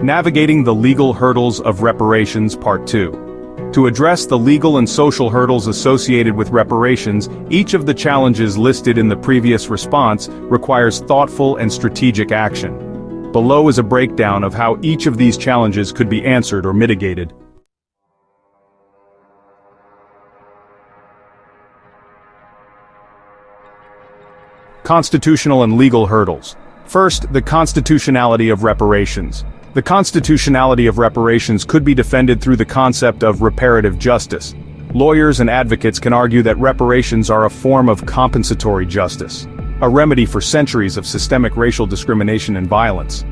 Navigating the Legal Hurdles of Reparations Part 2. To address the legal and social hurdles associated with reparations, each of the challenges listed in the previous response requires thoughtful and strategic action. Below is a breakdown of how each of these challenges could be answered or mitigated. Constitutional and legal hurdles. First, the constitutionality of reparations. The constitutionality of reparations could be defended through the concept of reparative justice. Lawyers and advocates can argue that reparations are a form of compensatory justice, a remedy for centuries of systemic racial discrimination and violence.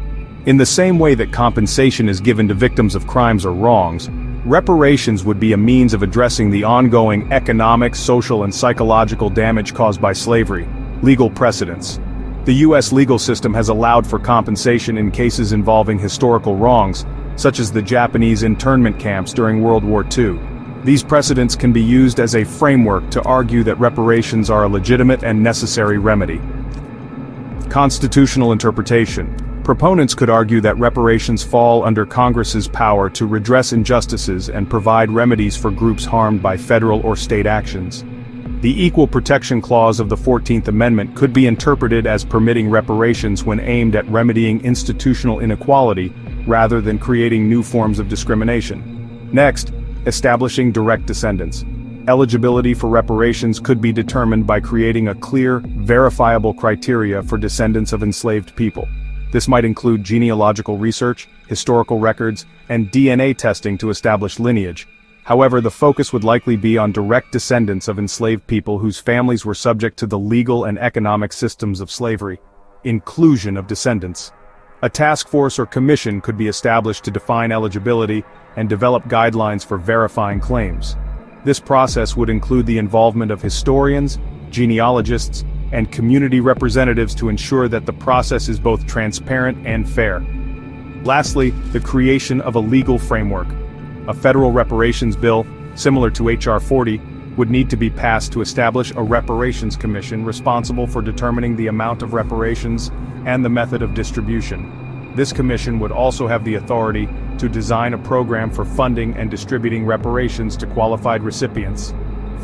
In the same way that compensation is given to victims of crimes or wrongs, reparations would be a means of addressing the ongoing economic, social, and psychological damage caused by slavery. Legal precedents. The U.S. legal system has allowed for compensation in cases involving historical wrongs, such as the Japanese internment camps during World War II. These precedents can be used as a framework to argue that reparations are a legitimate and necessary remedy. Constitutional interpretation. Proponents could argue that reparations fall under Congress's power to redress injustices and provide remedies for groups harmed by federal or state actions. The Equal Protection Clause of the 14th Amendment could be interpreted as permitting reparations when aimed at remedying institutional inequality rather than creating new forms of discrimination. Next, establishing direct descendants. Eligibility for reparations could be determined by creating a clear, verifiable criteria for descendants of enslaved people. This might include genealogical research, historical records, and DNA testing to establish lineage. However, the focus would likely be on direct descendants of enslaved people whose families were subject to the legal and economic systems of slavery. Inclusion of descendants. A task force or commission could be established to define eligibility and develop guidelines for verifying claims. This process would include the involvement of historians, genealogists, and community representatives to ensure that the process is both transparent and fair. Lastly, the creation of a legal framework. A federal reparations bill, similar to H.R. 40, would need to be passed to establish a reparations commission responsible for determining the amount of reparations and the method of distribution. This commission would also have the authority to design a program for funding and distributing reparations to qualified recipients.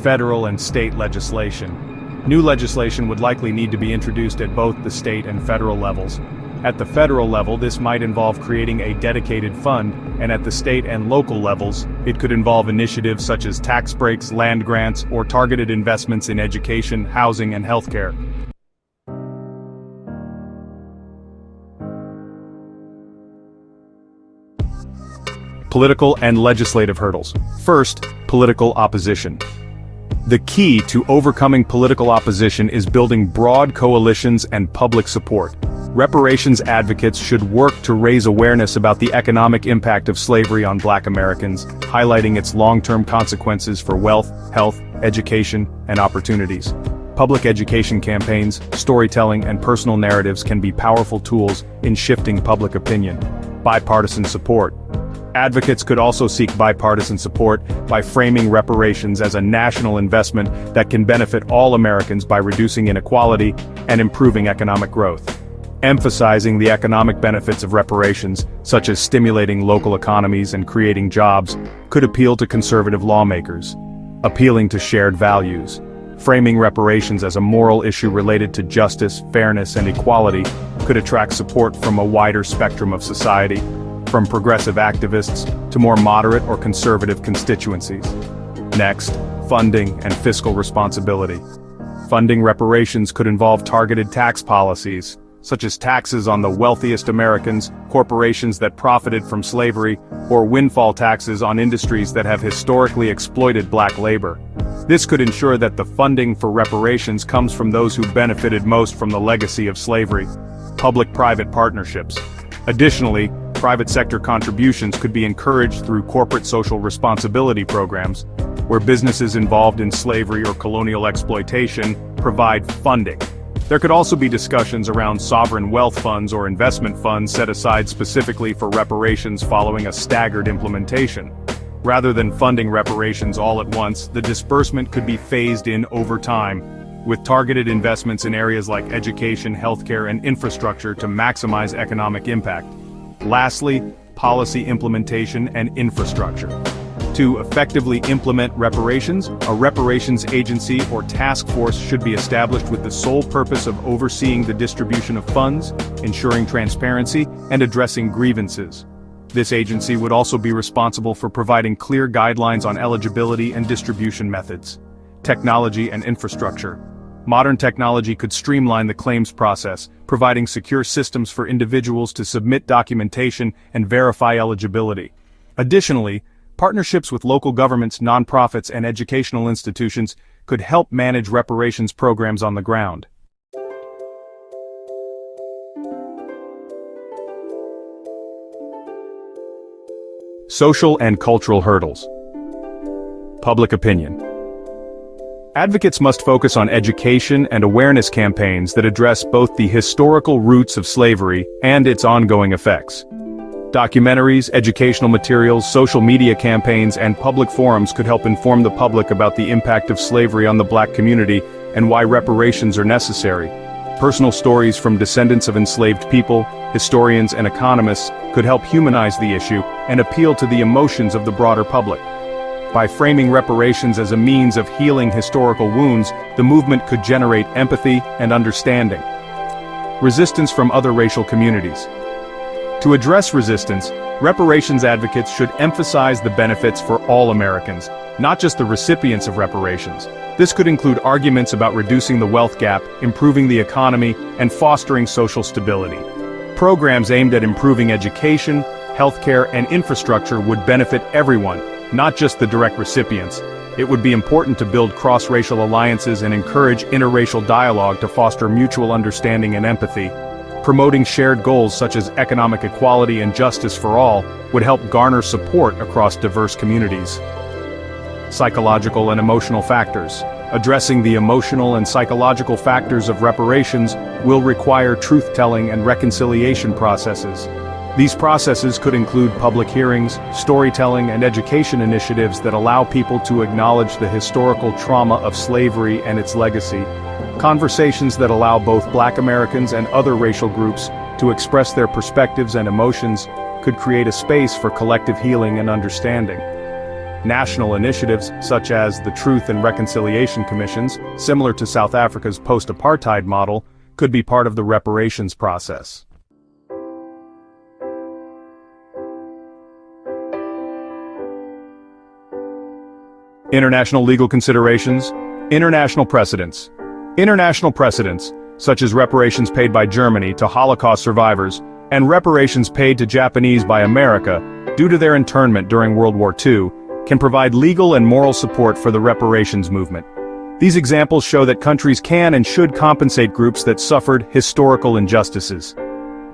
Federal and state legislation. New legislation would likely need to be introduced at both the state and federal levels. At the federal level, this might involve creating a dedicated fund, and at the state and local levels, it could involve initiatives such as tax breaks, land grants, or targeted investments in education, housing, and healthcare. Political and legislative hurdles. First, political opposition. The key to overcoming political opposition is building broad coalitions and public support. Reparations advocates should work to raise awareness about the economic impact of slavery on Black Americans, highlighting its long-term consequences for wealth, health, education, and opportunities. Public education campaigns, storytelling, and personal narratives can be powerful tools in shifting public opinion. Bipartisan support. Advocates could also seek bipartisan support by framing reparations as a national investment that can benefit all Americans by reducing inequality and improving economic growth. Emphasizing the economic benefits of reparations, such as stimulating local economies and creating jobs, could appeal to conservative lawmakers. Appealing to shared values. Framing reparations as a moral issue related to justice, fairness, and equality could attract support from a wider spectrum of society, from progressive activists to more moderate or conservative constituencies. Next, funding and fiscal responsibility. Funding reparations could involve targeted tax policies, such as taxes on the wealthiest Americans, corporations that profited from slavery, or windfall taxes on industries that have historically exploited Black labor. This could ensure that the funding for reparations comes from those who benefited most from the legacy of slavery. Public-private partnerships. Additionally, private sector contributions could be encouraged through corporate social responsibility programs, where businesses involved in slavery or colonial exploitation provide funding. There could also be discussions around sovereign wealth funds or investment funds set aside specifically for reparations following a staggered implementation. Rather than funding reparations all at once, the disbursement could be phased in over time, with targeted investments in areas like education, healthcare, and infrastructure to maximize economic impact. Lastly, policy implementation, and infrastructure. To effectively implement reparations, a reparations agency or task force should be established with the sole purpose of overseeing the distribution of funds, ensuring transparency, and addressing grievances. This agency would also be responsible for providing clear guidelines on eligibility and distribution methods. Technology and infrastructure. Modern technology could streamline the claims process, providing secure systems for individuals to submit documentation and verify eligibility. Additionally, partnerships with local governments, nonprofits, and educational institutions could help manage reparations programs on the ground. Social and cultural hurdles. Public opinion. Advocates must focus on education and awareness campaigns that address both the historical roots of slavery and its ongoing effects. Documentaries, educational materials, social media campaigns, and public forums could help inform the public about the impact of slavery on the Black community and why reparations are necessary. Personal stories from descendants of enslaved people, historians, and economists could help humanize the issue and appeal to the emotions of the broader public. By framing reparations as a means of healing historical wounds, the movement could generate empathy and understanding. Resistance from other racial communities. To address resistance, reparations advocates should emphasize the benefits for all Americans, not just the recipients of reparations. This could include arguments about reducing the wealth gap, improving the economy, and fostering social stability. Programs aimed at improving education, healthcare, and infrastructure would benefit everyone, not just the direct recipients. It would be important to build cross-racial alliances and encourage interracial dialogue to foster mutual understanding and empathy. Promoting shared goals such as economic equality and justice for all would help garner support across diverse communities. Psychological and emotional factors. Addressing the emotional and psychological factors of reparations will require truth-telling and reconciliation processes. These processes could include public hearings, storytelling, and education initiatives that allow people to acknowledge the historical trauma of slavery and its legacy. Conversations that allow both Black Americans and other racial groups to express their perspectives and emotions could create a space for collective healing and understanding. National initiatives, such as the Truth and Reconciliation Commissions, similar to South Africa's post-apartheid model, could be part of the reparations process. International legal considerations. International precedents. International precedents, such as reparations paid by Germany to Holocaust survivors, and reparations paid to Japanese by America due to their internment during World War II, can provide legal and moral support for the reparations movement. These examples show that countries can and should compensate groups that suffered historical injustices.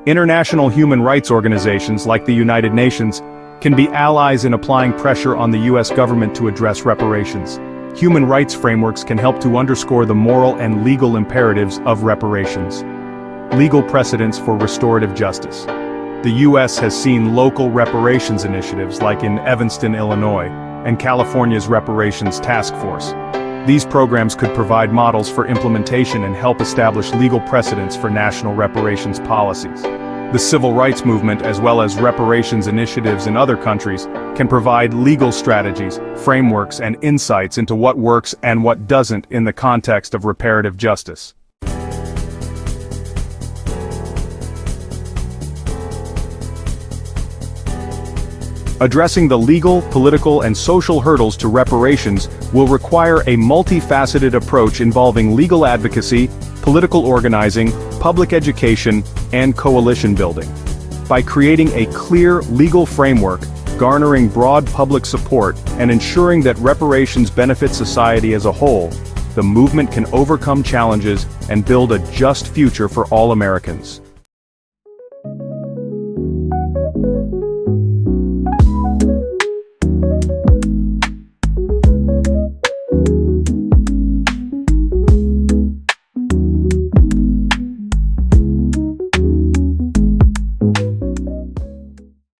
International human rights organizations like the United Nations can be allies in applying pressure on the U.S. government to address reparations. Human rights frameworks can help to underscore the moral and legal imperatives of reparations. Legal precedents for restorative justice. The U.S. has seen local reparations initiatives like in Evanston, Illinois, and California's Reparations Task Force. These programs could provide models for implementation and help establish legal precedents for national reparations policies. The civil rights movement, as well as reparations initiatives in other countries, can provide legal strategies, frameworks, and insights into what works and what doesn't in the context of reparative justice. Addressing the legal, political, and social hurdles to reparations will require a multifaceted approach involving legal advocacy, political organizing, public education, and coalition building. By creating a clear legal framework, garnering broad public support, and ensuring that reparations benefit society as a whole, the movement can overcome challenges and build a just future for all Americans.